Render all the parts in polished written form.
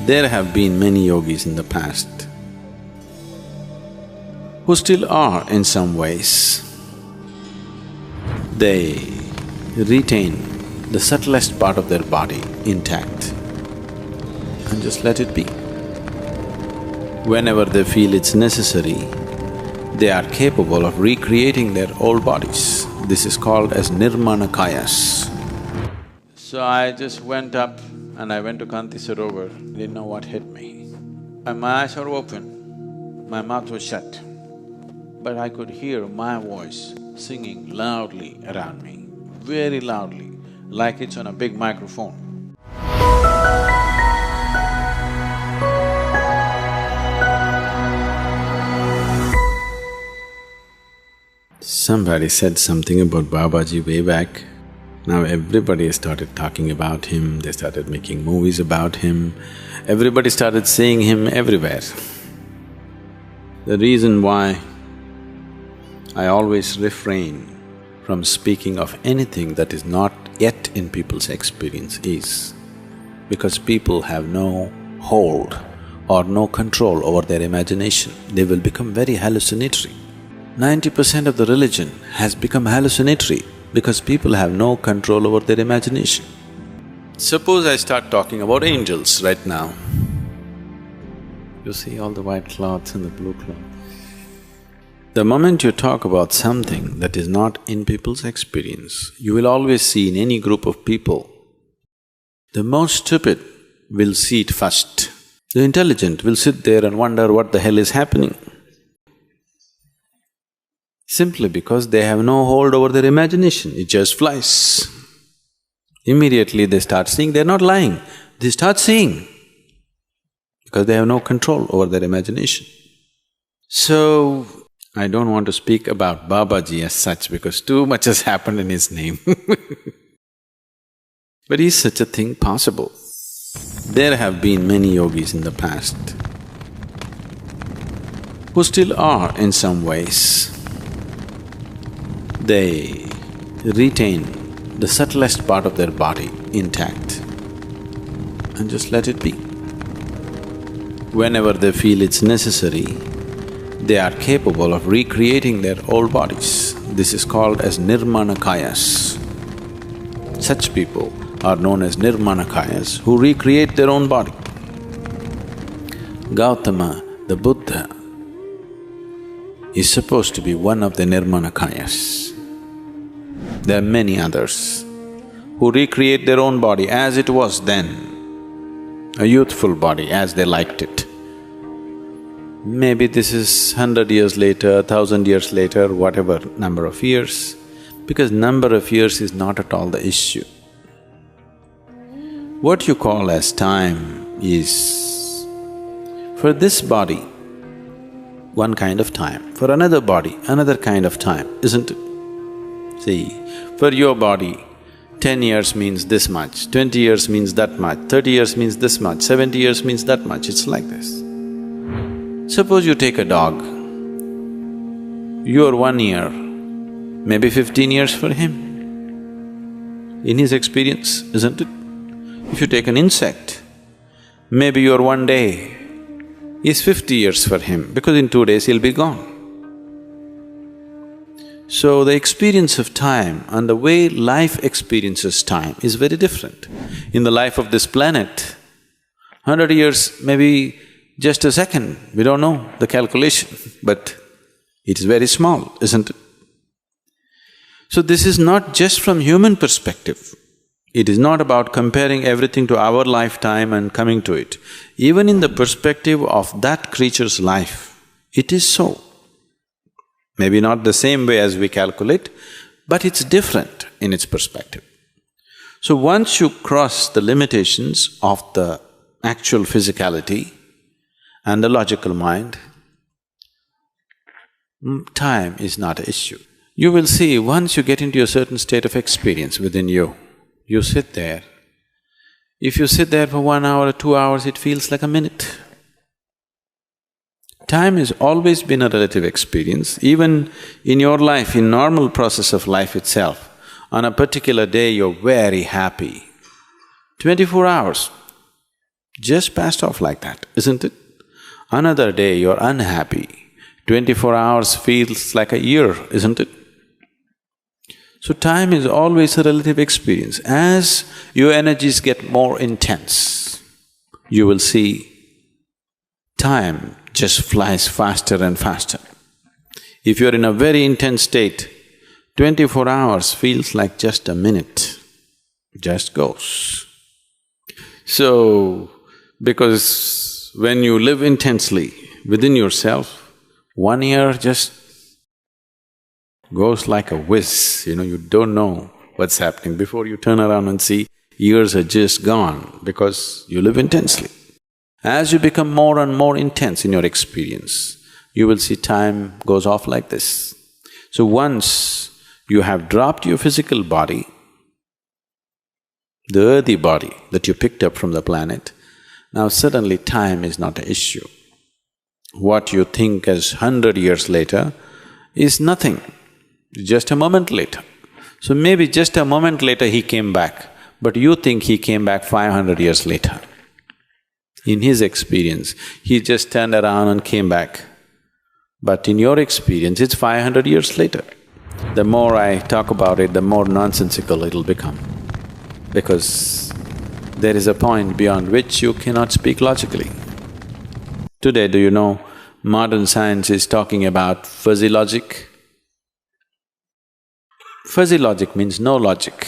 There have been many yogis in the past who still are in some ways. They retain the subtlest part of their body intact and just let it be. Whenever they feel it's necessary, they are capable of recreating their old bodies. This is called as nirmanakayas. So I just went up and I went to Kanti Sarovar, didn't know what hit me. And my eyes were open, my mouth was shut, but I could hear my voice singing loudly around me, very loudly, like it's on a big microphone. Somebody said something about Babaji way back. Now everybody started talking about him, they started making movies about him, everybody started seeing him everywhere. The reason why I always refrain from speaking of anything that is not yet in people's experience is because people have no hold or no control over their imagination. They will become very hallucinatory. 90% of the religion has become hallucinatory because people have no control over their imagination. Suppose I start talking about angels right now. You see all the white cloths and the blue cloth. The moment you talk about something that is not in people's experience, you will always see in any group of people, the most stupid will see it first. The intelligent will sit there and wonder what the hell is happening. Simply because they have no hold over their imagination, it just flies. Immediately they start seeing, they're not lying, they start seeing because they have no control over their imagination. So, I don't want to speak about Babaji as such because too much has happened in his name But is such a thing possible? There have been many yogis in the past who still are in some ways. They retain the subtlest part of their body intact and just let it be. Whenever they feel it's necessary, they are capable of recreating their old bodies. This is called as nirmanakayas. Such people are known as nirmanakayas who recreate their own body. Gautama, the Buddha, is supposed to be one of the nirmanakayas. There are many others who recreate their own body as it was then, a youthful body as they liked it. Maybe this is 100 years later, 1000 years later, whatever number of years, because number of years is not at all the issue. What you call as time is, for this body, one kind of time, for another body, another kind of time, isn't it? See, for your body, 10 years means this much, 20 years means that much, 30 years means this much, 70 years means that much, it's like this. Suppose you take a dog, your 1 year, maybe 15 years for him, in his experience, isn't it? If you take an insect, maybe your 1 day is 50 years for him because in 2 days he'll be gone. So the experience of time and the way life experiences time is very different. In the life of this planet, 100 years may be just a second, we don't know the calculation, but it is very small, isn't it? So this is not just from human perspective. It is not about comparing everything to our lifetime and coming to it. Even in the perspective of that creature's life, it is so. Maybe not the same way as we calculate, but it's different in its perspective. So once you cross the limitations of the actual physicality and the logical mind, time is not an issue. You will see, once you get into a certain state of experience within you, you sit there. If you sit there for 1 hour or 2 hours, it feels like a minute. Time has always been a relative experience. Even in your life, in normal process of life itself, on a particular day you're very happy. 24 hours, just passed off like that, isn't it? Another day you're unhappy, 24 hours feels like a year, isn't it? So time is always a relative experience. As your energies get more intense, you will see time just flies faster and faster. If you're in a very intense state, 24 hours feels like just a minute, just goes. So, because when you live intensely within yourself, 1 year just goes like a whiz, you don't know what's happening. Before you turn around and see, years are just gone because you live intensely. As you become more and more intense in your experience, you will see time goes off like this. So once you have dropped your physical body, the earthy body that you picked up from the planet, now suddenly time is not an issue. What you think as 100 years later is nothing, just a moment later. So maybe just a moment later he came back, but you think he came back 500 years later. In his experience, he just turned around and came back. But in your experience, it's 500 years later. The more I talk about it, the more nonsensical it'll become. Because there is a point beyond which you cannot speak logically. Today, do you know, modern science is talking about fuzzy logic? Fuzzy logic means no logic,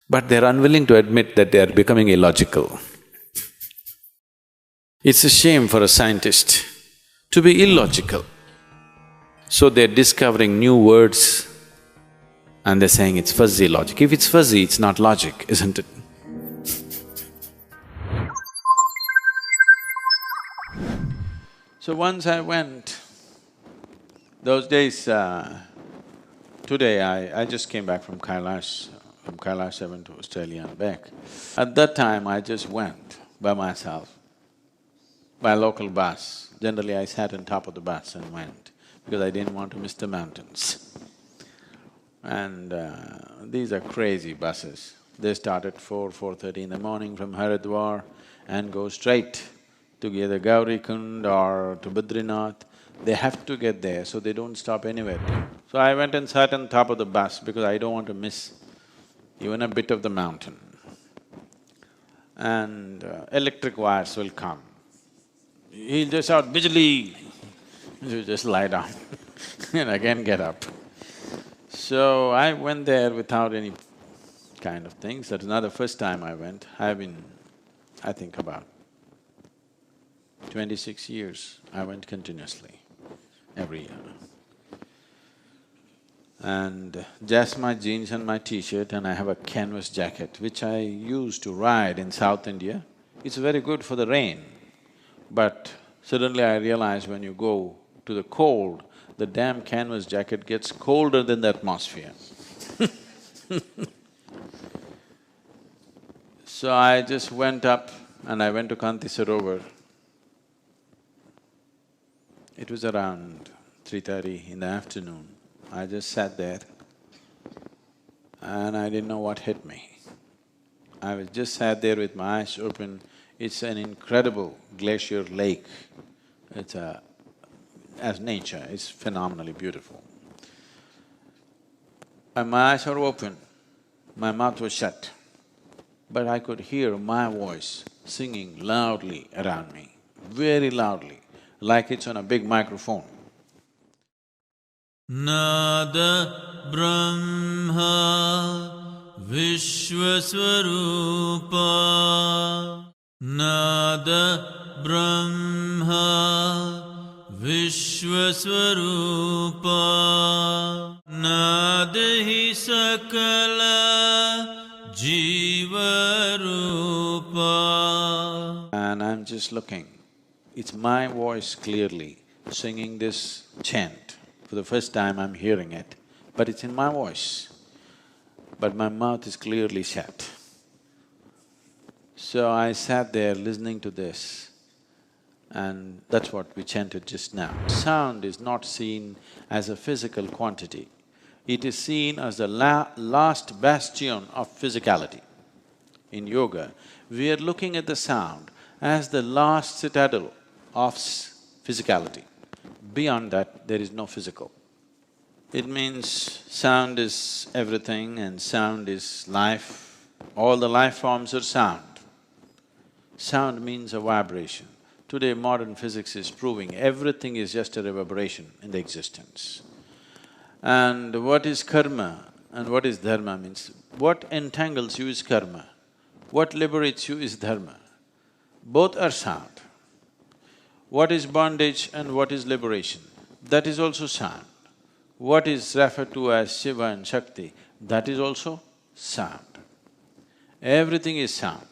but they're unwilling to admit that they are becoming illogical. It's a shame for a scientist to be illogical. So they're discovering new words and they're saying it's fuzzy logic. If it's fuzzy, it's not logic, isn't it? So once I went, those days, today I just came back from Kailash I went to Australia and back. At that time, I just went by myself, by a local bus. Generally, I sat on top of the bus and went, because I didn't want to miss the mountains. And these are crazy buses. They start at 4:30 in the morning from Haridwar and go straight to either Gaurikund or to Badrinath. They have to get there, so they don't stop anywhere. So I went and sat on top of the bus because I don't want to miss even a bit of the mountain. And electric wires will come. He'll just shout, "Bijli!" You just lie down and again get up. So I went there without any kind of things. That's not the first time I went. I've been, I think about 26 years, I went continuously, every year. And just my jeans and my t-shirt, and I have a canvas jacket which I used to ride in South India. It's very good for the rain, but suddenly I realized when you go to the cold, the damn canvas jacket gets colder than the atmosphere. So I just went up and I went to Kanti Sarovar. It was around 3:30 in the afternoon. I just sat there and I didn't know what hit me. I was just sat there with my eyes open. It's an incredible glacier lake. It's as nature, it's phenomenally beautiful. And my eyes were open, my mouth was shut, but I could hear my voice singing loudly around me, very loudly, like it's on a big microphone. Nada Brahma Vishwaswarupa Nada Brahma Vishwaswarupa Nadahi Sakala Jivarupa. And I'm just looking. It's my voice clearly singing this chant. For the first time I'm hearing it, but it's in my voice. But my mouth is clearly shut. So I sat there listening to this, and that's what we chanted just now. Sound is not seen as a physical quantity. It is seen as the last bastion of physicality. In yoga, we are looking at the sound as the last citadel of physicality. Beyond that, there is no physical. It means sound is everything and sound is life. All the life forms are sound. Sound means a vibration. Today modern physics is proving everything is just a reverberation in the existence. And what is karma and what is dharma means, what entangles you is karma, what liberates you is dharma. Both are sound. What is bondage and what is liberation, that is also sound. What is referred to as Shiva and Shakti, that is also sound. Everything is sound.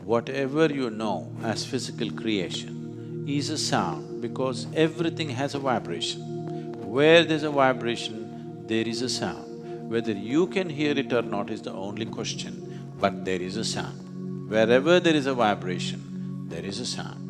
Whatever you know as physical creation is a sound because everything has a vibration. Where there's a vibration, there is a sound. Whether you can hear it or not is the only question, but there is a sound. Wherever there is a vibration, there is a sound.